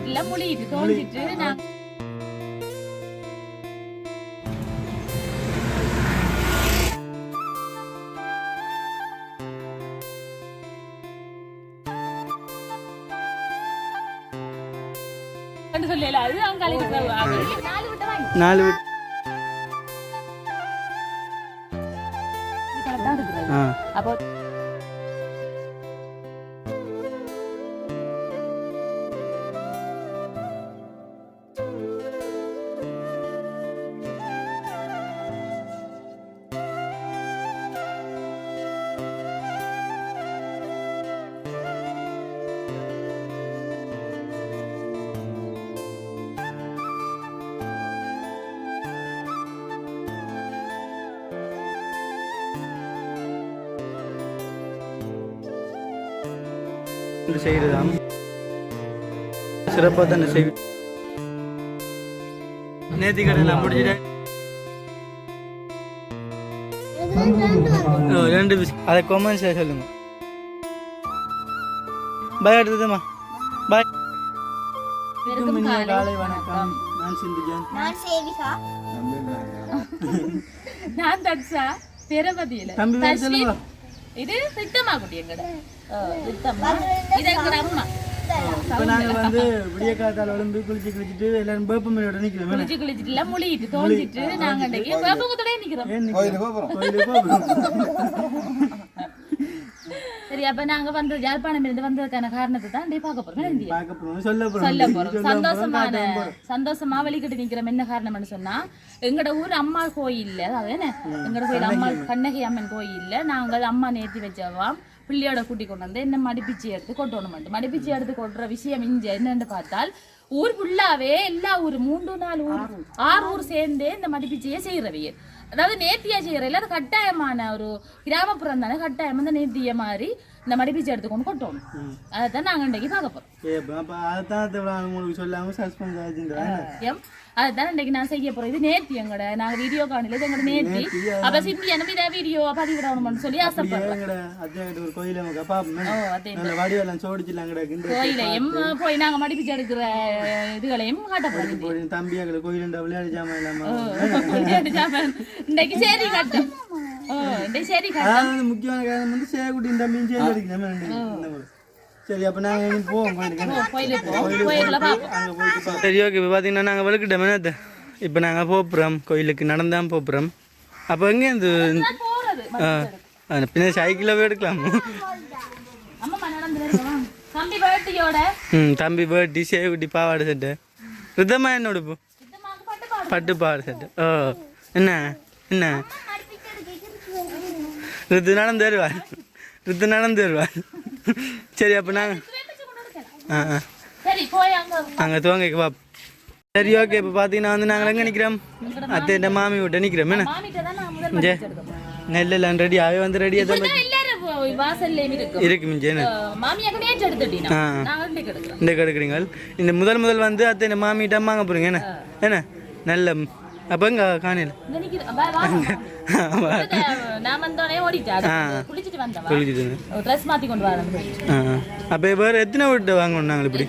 தோஞ்சிட்டுல மொழிட்டு தோஞ்சிட்டு நான் சொல்லல அது அவங்க நாலு அப்போ செய்யறதாம் சிறப்பாக தானே செய்ய நேத்தி கடையில் முடிச்சுட்டேன் ரெண்டு அதை கொமெண்ட்ஸ் சொல்லுங்க பாய் எடுத்ததுமா பாய் காலை வணக்கம் நான் சிந்துஜன் நான் சேவிகா நான் தட்சா பெரவதியில தம்பி இது திட்டமா குட்டி எங்கட திட்டமா இது எங்கட அம்மா இப்போ நாங்கள் வந்து விடிய காத்தால் உடம்பு குளிச்சுட்டு எல்லாரும் வேப்பமலையோட நிற்கிறோம் குளிச்சுட்டு எல்லாம் முழிட்டு தோஞ்சிட்டு நாங்க அன்றைக்கு வேப்பங்கத்தோட நிக்கிறோம் சரி அப்ப நாங்க வந்து யாழ்ப்பாணம் இருந்து வந்ததுக்கான காரணத்தை தான் பார்க்க போறோம் சொல்ல போறோம் சந்தோஷமா வெளிக்கிட்டு நிக்கிறோம். என்ன காரணம்னு சொன்னா எங்கட ஊர் அம்மா கோயில்ல அதாவது என்ன எங்கட கோயில் அம்மா கண்ணகி அம்மன் கோயில்ல நாங்கள் அம்மா நேர்த்தி வச்சவாம் பிள்ளையோட கூட்டி கொண்டு வந்து என்ன மடிப்பிச்சு எடுத்து கொட்டணும் மட்டும் மடிப்பிச்சு எடுத்து கொட்டுற விஷயம் இங்க என்னன்னு பார்த்தால் ஊர் ஃபுல்லாவே எல்லா ஊர் 3-4 ஊர் 6 ஊர் சேர்ந்தே இந்த மடிப்பிச்சையை செய்யறவையே. அதாவது நேர்த்தியா செய்யறதுல அது கட்டாயமான ஒரு கிராமப்புறம் தானே கட்டாயமா இந்த நேர்த்திய மாதிரி இந்த மடிப்பிச்சை எடுத்துக்கொண்டு கொட்டணும். அதைத்தான் நாங்க இன்றைக்கு பார்க்க போறோம். அதுதான் இன்றைக்கு நான் செய்ய போறேன். இது நேர்த்தி எங்கட நாங்க வீடியோ காணல எங்கட நேர்த்தி அப்ப சிந்தி என்ன இதை வீடியோ பதிவிடணும்னு சொல்லி ஆசைப்படுறேன். கோயிலையும் போய் நாங்க மடிப்பிச்சு எடுக்கிற இதுகளையும் காட்ட போறோம். தம்பி கோயில் விளையாடு ஜாமான் இன்னைக்கு சரி கட்டும் சரி கட்டும் முக்கியமான காரணம் வந்து சேகுட்டி தம்பியும் சேர்ந்து அடிக்கிறேன். சரி அப்போ நாங்கள் போவோம் சரி ஓகே. இப்போ பார்த்தீங்கன்னா நாங்கள் விளக்கிட்டோம் என்னது இப்போ நாங்கள் போப்புறோம் கோயிலுக்கு நடந்தான் போப்புறோம். அப்போ எங்கேருந்து பின்ன சைக்கிளில் போய் எடுக்கலாம். தம்பி பேட்டி சேகுட்டி பாவாடை சட்டை ரிதமா என்னோட போ பட்டு பாவாடை சட்டை. ஓ என்ன என்ன ரித்து நடந்து வருவார் சரி அப்போ நாங்கள் அங்கே துவங்க பாப். சரி ஓகே. இப்போ பார்த்தீங்கன்னா வந்து நாங்கள் எங்கே நிற்கிறோம் அத்தை மாமி விட்ட நிற்கிறோம். என்ன நெல்லாம் ரெடியாகவே வந்து ரெடியாக தான் இருக்கு மிஞ்சேன்னு இந்த கெடுக்குறீங்க. இந்த முதல் வந்து அத்தை மாமிகிட்ட வாங்க போகிறீங்க. என்ன என்ன நல்ல அப்போ இங்கே காணியில் அப்போ வேறு எத்தனை விட்டு வாங்கணும் நாங்கள் இப்படி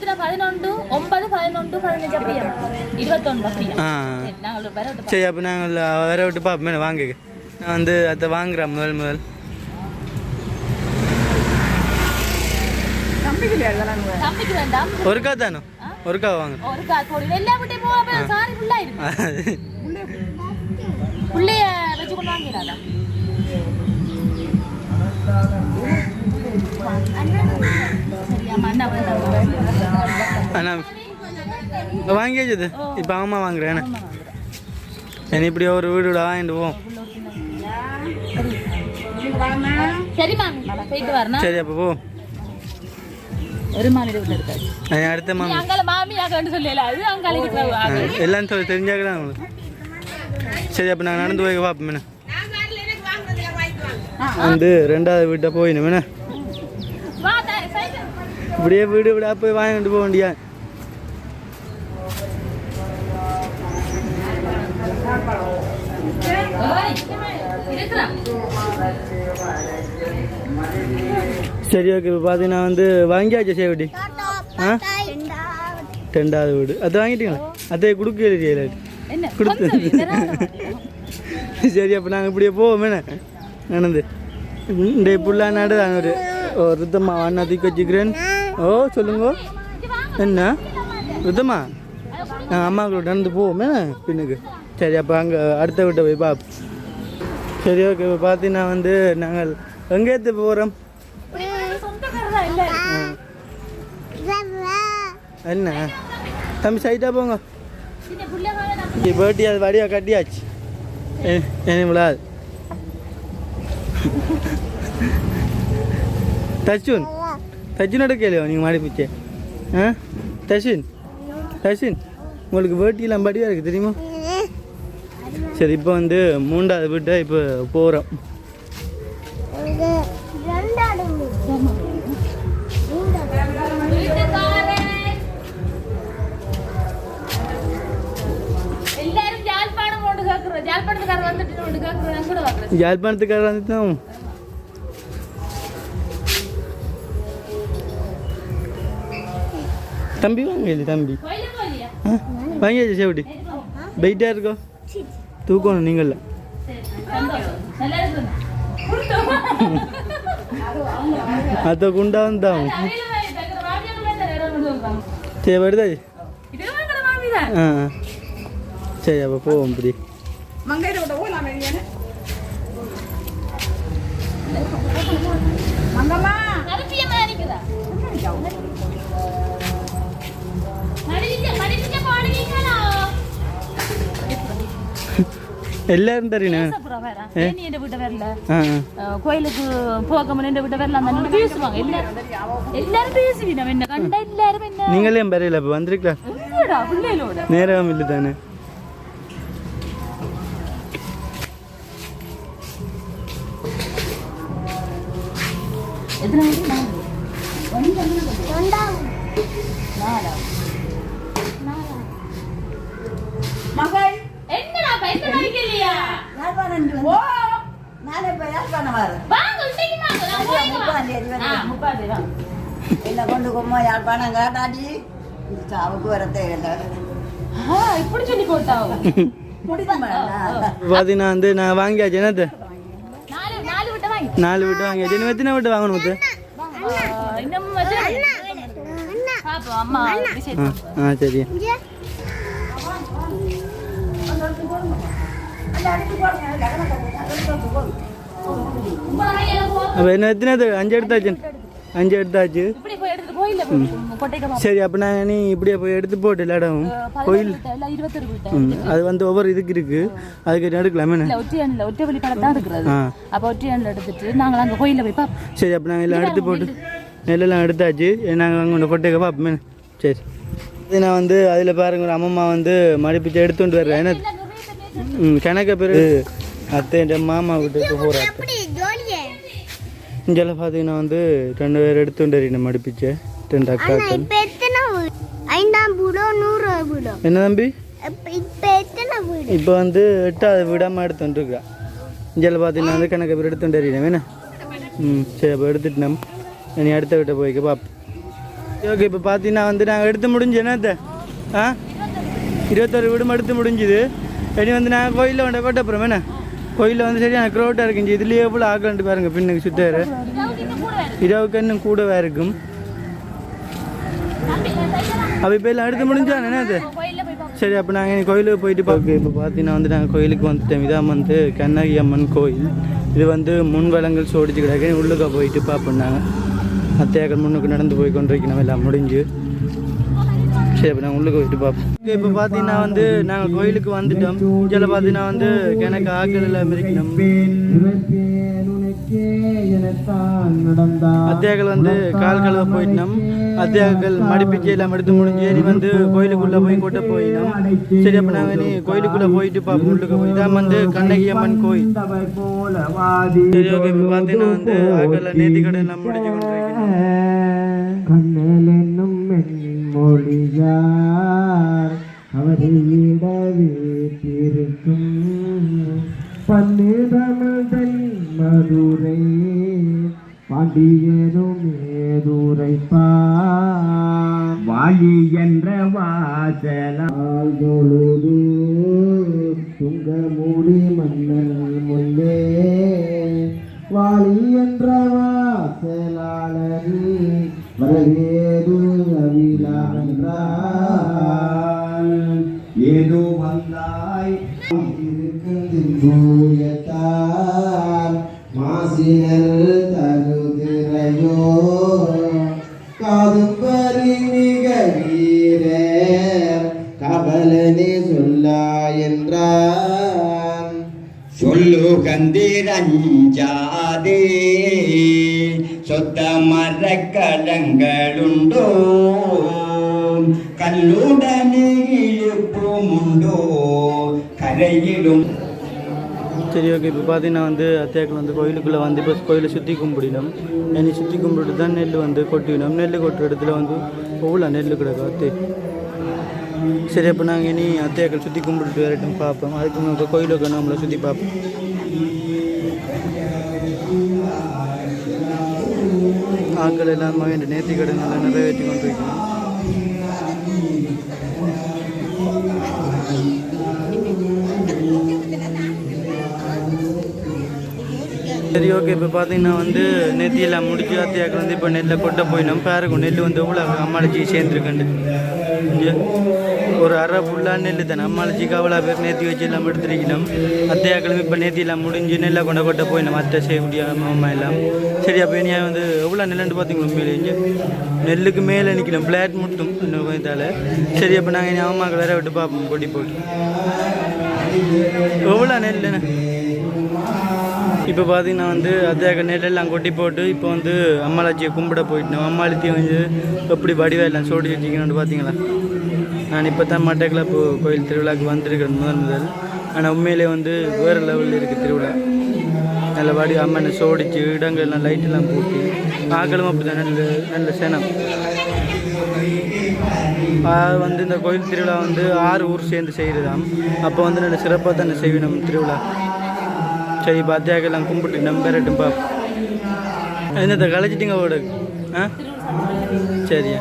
சரி அப்போ நாங்கள் வேற விட்டு பார்ப்போம் வாங்க. நான் வந்து அதை வாங்குறேன் முதல் ஒருக்கா தானோ ஒருக்கா வாங்க அண்ணா வாங்கியாச்சு. இப்போ அம்மா வாங்குறேன் என்ன இப்படி ஒரு வீடு வாங்கிட்டு போவோம். சரி அப்போ போ அடுத்த எல்லாம் தெரிஞ்சாக்கலாம் உங்களுக்கு. சரி அப்போ நாங்கள் நடந்து போய் பார்ப்போம். வந்து ரெண்டாவது வீட்டை போயிடும் இப்படியே வீடு விடா போய் வாங்கிட்டு போக வேண்டியா. சரி ஓகே. இப்போ பார்த்தீங்கன்னா வந்து வாங்கியாச்சு சேவட்டி. ரெண்டாவது வீடு அது வாங்கிட்டீங்களா அதை கொடுக்கல என்ன சரி அப்போ நாங்கள் இப்படியே போவோம் என்ன நடந்து இந்த புள்ளா நாடு ஒரு ருத்தம்மா அண்ணா தூக்கி வச்சுக்கிறேன் ஓ சொல்லுங்க என்ன ருத்தம்மா நாங்கள் அம்மாக்களோட நடந்து போவோம் என்ன பின்னுக்கு சரி அப்போ அங்கே அடுத்த வீட்டை போய் பார்ப்போம் சரி ஓகே இப்போ பார்த்தீங்கன்னா வந்து நாங்கள் எங்கே எடுத்து போகிறோம் என்ன தம்பி சைட்டாக போங்க பேட்டி அது வடியாக கட்டியாச்சு என்ன விழாது தச்சுன் தச்சுனோட கேள்வியோ நீங்கள் மாடி பிச்சை ஆ தஷின் தஷின் உங்களுக்கு பேட்டியெல்லாம் படியாக இருக்குது தெரியுமா சரி இப்போ வந்து 3வது வீட்டை இப்போ போகிறோம் யாழ்ப்பாணத்துக்கார வந்துட்டோம் தம்பி வாங்க தம்பி வாங்கியாச்சு சேவட்டி வெயிட்டாக இருக்கோ தூக்கணும் நீங்கள அதை குண்டா வந்தான் சரி வருதா ஆ சரி அப்போ போவோம் இப்படி எல்லாரும் தெரியும் கோயிலுக்கு போகாம பேசுவாங்க எல்லாரும் பேசுவீங்க என்ன கண்டா எல்லாரும் என்ன நீங்களே பெரியல இப்போ வந்திருக்கலாம் நேரம் இல்லை தானே மகள் என்னடா பைசா படிக்கலையா ஓ நாளை போய் யாழ்ப்பாணம் வர வாங்க இன்னைக்கு வாங்க 30 வா என்ன கொண்டு போமா யாழ்ப்பாணம் காட்டாடி சாவுக்கு வரதே இல்ல இப்படி சொல்லி போட்டாவோ முடியுமா பாத்தீனா வந்து நான் வாங்கியாச்சு என்னது 4 விட்டு வாங்கி 4 விட்டு வாங்கியாச்சு இன்னும் எத்தனை விட்டு வாங்கணும் முத்து இன்னும் பாப்பா அம்மா சரி அப்போ என்ன எத்தனை 5 எடுத்தாச்சு 5 எடுத்தாச்சு சரி அப்போ நான் நீ இப்படியே போய் எடுத்து போட்டு இடம் கோயில் அது வந்து ஒவ்வொரு இதுக்கு இருக்கு அதுக்கு எடுக்கலாமே சரி அப்போ நாங்கள் எல்லாம் எடுத்து போட்டு நெல்லெல்லாம் எடுத்தாச்சு நாங்கள் அங்கே ஒன்று கொட்டைக்க பார்ப்போமே சரி நான் வந்து அதில் பாருங்க ஒரு அம்மம்மா வந்து மடிப்பிச்சு எடுத்துட்டு வர்றேன் என்ன கணக்க பிறகு அத்தை மாமா வீட்டுக்கு போகிறேன் இங்கெல்லாம் பார்த்தீங்கன்னா வந்து 2 பேர் எடுத்துட்டு வரீங்க மடிப்பிச்சு 2 அக்காக்கள் என்ன தம்பி இப்போ வந்து 8வது வீடாமல் எடுத்துட்டு இருக்கா இங்கெல்லாம் பார்த்தீங்கன்னா வந்து கணக்க பேர் எடுத்துட்டு வரீங்க வேணா சரி அப்போ எடுத்துட்டு நம்ம நீ அடுத்த வீட்டை போய்க்க பார்ப்போம் ஓகே இப்போ பார்த்தீங்கன்னா வந்து நாங்கள் எடுத்து முடிஞ்சு என்னத்த 21 வீடும் எடுத்து முடிஞ்சுது இனி வந்து நாங்கள் கோயிலில் வந்து போட்ட அப்புறம் என்ன கோயிலில் வந்து சரியான க்ரௌட்டாக இருக்குங்க இதுலேயே எவ்வளோ ஆக்கலான்ட்டு பாருங்கள் பின்னுக்கு சுத்தாரு இரவுக்கு இன்னும் கூடவே இருக்கும் அப்போ இப்போ எல்லாம் எடுத்து முடிஞ்சான் என்னது சரி அப்போ நாங்கள் கோயிலுக்கு போயிட்டு பார்க்க இப்போ பார்த்தீங்கன்னா வந்து நாங்கள் கோயிலுக்கு வந்துட்டோம் இதான் வந்து கண்ணகி அம்மன் கோயில் இது வந்து முன்வளங்கள் சோடிச்சு கிடக்கு உள்ளுக்க போயிட்டு பார்ப்போம் நாங்கள் அத்தையாக்கள் முன்னுக்கு நடந்து போய் கொண்டிருக்கணும் எல்லாம் முடிஞ்சு சரி அப்போ நாங்கள் உள்ளுக்கு போயிட்டு பார்ப்போம் இப்போ பார்த்தீங்கன்னா வந்து நாங்கள் கோயிலுக்கு வந்துட்டோம் இதில் பார்த்தீங்கன்னா வந்து எனக்கு ஆக்கள் எல்லாம் இருக்கணும் அத்தியாக்கள் வந்து கால் கழுவ போயிட்டோம் அத்தியாக்கள் மடிப்பிச்சு எல்லாம் எடுத்து முடிஞ்சு ஏறி வந்து கோயிலுக்குள்ளே போய் கொட்ட போயிட்டோம் சரி அப்போ நாங்கள் நீ கோயிலுக்குள்ளே போயிட்டு பார்ப்போம் உள்ளுக்கு போய் இதான் வந்து கண்ணகி அம்மன் கோயில் சரி ஓகே இப்போ பார்த்தீங்கன்னா வந்து ஆக்கள் நேர்த்தி கடை எல்லாம் முடிஞ்சு மொழியார் அவரிடவே திருக்கும் பன்னிரமதன் மதுரை பாண்டியரும் ஏதுரைப்பார் வாழி என்ற வாசலால் தொழுது துங்க மூடி மன்னன் முன்னே வாழி என்ற வாசலாளி வரவேது அவிழாவென்றால் ஏதோ வந்தாய் தூயத்தார் மாசினல் தகுதிரையோ காதும்பரி மிக வீரர் கபலனே சொல்லா என்றான் சொல்லு கந்திரஞ்சாதே சொத்த மரக்கலங்களுண்டோ கல்லுடனே இழுப்புமுண்டோ கரையிலும். சரி ஓகே. இப்போ பார்த்தீங்கன்னா வந்து அத்தையாக்கள் வந்து கோயிலுக்குள்ளே வந்து இப்போ கோயிலை சுற்றி கும்பிடினோம். என்னை சுற்றி கும்பிட்டு தான் நெல் வந்து கொட்டினோம். நெல் கொட்டுற இடத்துல வந்து எவ்வளோ நெல் கிடக்கு அத்தை. சரி அப்போ நாங்கள் இனி அத்தையாக்கள் சுற்றி கும்பிட்டுட்டு வரட்டும் பார்ப்போம். அதுக்கு நம்ம கோயிலுக்கு நம்மளை சுற்றி பார்ப்போம். ஆட்கள் எல்லாமே வேண்டிய நேர்த்தி கடன் நல்லா நிறைவேற்றி கொண்டு வைக்கணும். சரி ஓகே. இப்போ பார்த்தீங்கன்னா வந்து நெத்தியெல்லாம் முடிச்சு அத்தையாக்கள் வந்து இப்போ நெல்லை கொட்ட போயினோம். பாருக்கும் நெல் வந்து எவ்வளோ அம்மாளிச்சி சேர்ந்துருக்கண்டு. இங்கே ஒரு அரை ஃபுல்லாக நெல் தானே அம்மாளிச்சிக்கு அவ்வளோ பேர் நேர்த்தி வச்சு எல்லாம் எடுத்துருக்கணும். அத்தையாக்களும் இப்போ நேர்த்தியெல்லாம் முடிஞ்சு நெல்லை கொட்ட போயினோம். அத்தை செய்யக்கூடிய அம்மா எல்லாம். சரி அப்போ இனியா வந்து எவ்வளோ நெல்லுன்னு பார்த்தீங்களா மேலே இங்கே நெல்லுக்கு மேலே நிற்கணும் பிளாட் மட்டும் இன்னும் கொஞ்சத்தால். சரி அப்போ நாங்கள் இனி அம்மாக்கள் வேற விட்டு பார்ப்போம் கொட்டி போட்டு எவ்வளோ நெல்லுன்னு. இப்போ பார்த்தீங்கன்னா வந்து அத்தையாக்க நெல்லெல்லாம் கொட்டி போட்டு இப்போ வந்து அம்மாளாச்சியை கும்பிட போயிட்டோம். அம்மாளுத்தையும் வந்து எப்படி வடிவாயெல்லாம் சோடி வச்சுக்கணும்னு பார்த்தீங்களா. நான் இப்போ தான் மட்டக்களப்பு கோயில் திருவிழாவுக்கு வந்திருக்கிறேன் முதல். ஆனால் உண்மையிலே வந்து வேறு லெவலில் இருக்குது திருவிழா. நல்ல வடி அம்மனை சோடிச்சு இடங்கள்லாம் லைட்டெல்லாம் போட்டு ஆக்களும் அப்படி தான் நல்ல சேனம். வந்து இந்த கோயில் திருவிழா வந்து 6 ஊர் சேர்ந்து செய்கிறதாம். அப்போ வந்து நல்ல சிறப்பாக தானே செய்யணும் திருவிழா. சரி பாத்தியாக்கெல்லாம் கும்பிட்டு நம்பரட்டும் பாப்போம். என்னத்தை கழிச்சிட்டிங்க ஓடு? ஆ சரியா.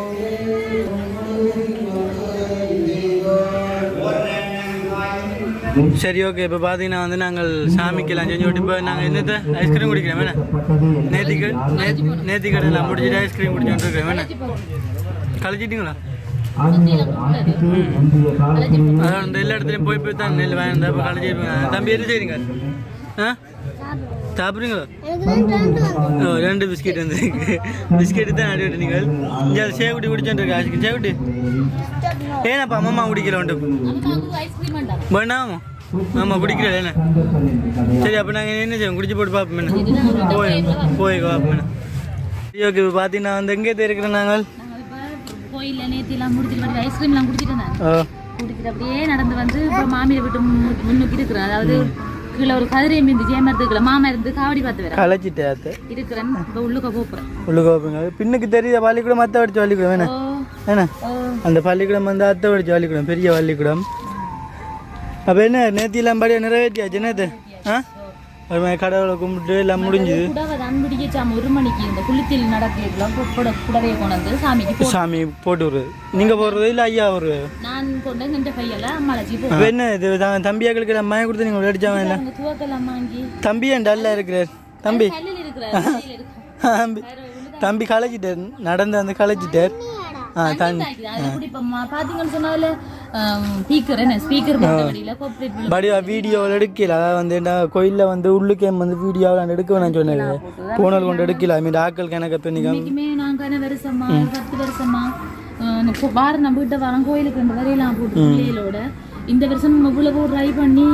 சரி ஓகே. இப்போ பார்த்தீங்கன்னா வந்து நாங்கள் சாமிக்கெல்லாம் செஞ்சு விட்டு இப்போ நாங்கள் என்னத்தை ஐஸ்கிரீம் குடிக்கிறோம் வேணா. நேத்தி கடையெல்லாம் முடிச்சுட்டு ஐஸ்கிரீம் குடிச்சுட்டு இருக்கிறேன் வேணா. கழிச்சிட்டிங்களா? அதான் இந்த எல்லா இடத்துலையும் போய் தான் நெல் வாங்கியிருந்தா இப்போ கழிச்சிருப்பேன். தம்பி என்ன செய்றீங்க? ஆ சாப்பிட்றீங்களா? 2 பிஸ்கெட் வந்து பிஸ்கெட்டு தான் ஆடிவிட்டு நீங்கள் இங்கே சேகுட்டி குடிச்சோன்ட்டு ஆச்சுக்கு சேகுட்டி ஏன்னாப்பா அம்மா குடிக்கல உண்டு வேணாம். ஆமாம் குடிக்கிறேன் என்ன. சரி அப்போ நாங்கள் என்ன செய்வோம் குடிச்சு போட்டு பார்ப்போம் என்ன போய் பார்ப்போம் என்ன. சரி ஓகே. இப்போ பார்த்தீங்கன்னா வந்து எங்கே இருக்கிறோம் நாங்கள் கோயிலில் நேற்றிலாம் முடிச்சுட்டு ஐஸ்கிரீம்லாம் குடிச்சிட்டு குடிச்சிட்டு அப்படியே நடந்து வந்து இப்போ மாமியை விட்டு முன்னுக்கு இருக்கிறேன். அதாவது கீழே ஒரு கதிரையும் இருந்துச்சு ஏமாத்துக்குள்ள மாமா இருந்து காவடி பார்த்து வேற களைச்சிட்டு இருக்கிறேன். இப்போ உள்ளுக்க போகிறேன். உள்ளுக்க போப்பீங்க. பின்னுக்கு தெரியுத பள்ளிக்கூடம் அத்தை வடிச்ச பள்ளிக்கூடம் வேணா ஏன்னா அந்த பள்ளிக்கூடம் வந்து அத்தை வடிச்ச பள்ளிக்கூடம் பெரிய பள்ளிக்கூடம். அப்போ என்ன நேத்திலாம் படியாக நிறைவேற்றியாச்சு என்னது? ஆ ஒரு மாதிரி கடவுளை கும்பிட்டு எல்லாம் முடிஞ்சுது. ஒரு மணிக்கு இந்த குளித்தில் நடக்கலாம் புடவையை கொண்டு சாமிக்கு சாமி போட்டு விடுறது. நீங்கள் போடுறது இல்லை ஐயா ஒரு நான் கொண்டு இந்த பையில அம்மாச்சி என்ன இது தம்பியாக்களுக்கு அம்மா கொடுத்து நீங்கள் அடிச்சாங்க இல்லை தம்பி ஏன் டல்லாக இருக்கிறார் தம்பி தம்பி களைச்சிட்டார் நடந்து வந்து களைச்சிட்டார். வீடியோவில் எடுக்கல. அதாவது வந்து என்ன கோயிலில் வந்து உள்ளுக்கே வந்து வீடியோவில் எடுக்க வேணாம் சொன்னது போனல் கொண்டு எடுக்கல. ஐ மீன் ஆக்கள் கணக்கு பண்ணிக்காம நாங்கள் வருஷமா 10 வருஷமா வாரம் நம்ம வீட்டை வரோம் கோயிலுக்கு 2 வரையெல்லாம் போட்டு பிள்ளைகளோட இந்த வருஷம் இவ்வளவு ட்ரை பண்ணி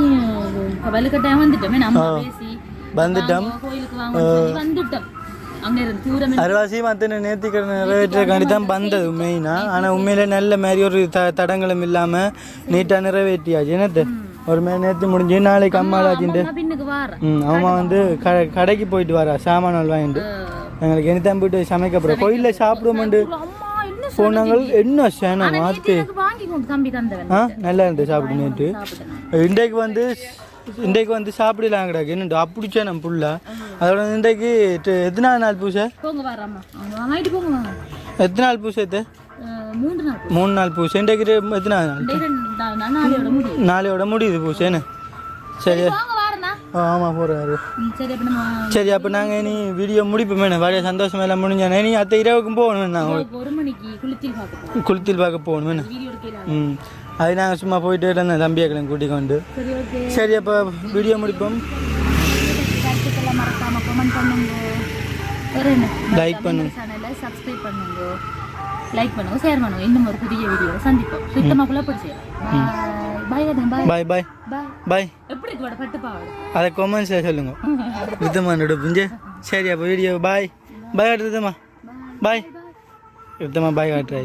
வலுக்கட்டாயம் வந்துட்டோமே நம்ம பேசி வந்துட்டோம் கோயிலுக்கு வாங்க வந்துட்டோம். அரைவாசி மற்ற நேர்த்திக்கடன் நிறைவேற்றக்காண்டி தான் வந்தது மெயினாக. ஆனால் உண்மையிலே நல்ல மாதிரி ஒரு தடங்களும் இல்லாமல் நீட்டாக நிறைவேற்றியாச்சு. என்னத்து ஒரு மாதிரி நேர்த்தி முடிஞ்சு நாளைக்கு அம்மாளாச்சின்ட்டு அம்மா வந்து கடைக்கு போயிட்டு வரா சாமான் வாங்கிட்டு எங்களுக்கு எனிதான் போயிட்டு சமைக்க போகிறோம். கோயிலில் சாப்பிடுவோம்ண்டு போனாங்க. என்ன சேனா மாற்று நல்லா இருந்தது சாப்பிட்டு நேற்று. இன்றைக்கு வந்து சாப்பிடலாம் கிடக்கு என்னண்டு அப்படிச்சா நம்ம புள்ள. அதோட இன்றைக்கு எத்தனை நாள் பூசை? எத்தனை நாள் பூசை? 3 நாள் பூசை இன்றைக்கு எத்தனை நாள் நாளையோட முடியும். நாளையோட முடியுது பூசைன்னு சரி வாங்க வாரண்ணா. ஆமாம் போகிறாரு சரி அப்ப நம்ம சரி அப்போ நாங்கள் இனி வீடியோ முடிப்போமே வரைய சந்தோஷம் எல்லாம் முடிஞ்சானே நீ அத்தை இரவுக்கும் போகணும் நான் 1 மணிக்கு குளித்தில் பார்க்க குளித்தில் பார்க்க போகணும் வீடியோ எடுக்கலாம். ம் அது நாங்கள் சும்மா போயிட்டு இருந்தேன் தம்பியாக்களை கூட்டிக் கொண்டு சரி ஓகே. சரி அப்போ வீடியோ முடிப்போம் கருத்துக்களை மறக்காம கமெண்ட் பண்ணுங்க. வேற என்ன? லைக் பண்ணுங்க. சேனலை சப்ஸ்கிரைப் பண்ணுங்க. லைக் பண்ணுங்க, ஷேர் பண்ணுங்க. இன்னும் ஒரு புதிய வீடியோ சந்திப்போம். சுத்தமா குழப்படி பாய் பாய் பாய் பாய் பாய். பாய் எப்படி இருக்கு பட்டு பாவாடை? அதை கொமெண்ட்ஸில் சொல்லுங்க வித்தமானோட புஞ்சு சரி அப்போ வீடியோ பாய் பாய் காட்டுறதுமா பாய் வித்தமா பாய் காட்டுறாய்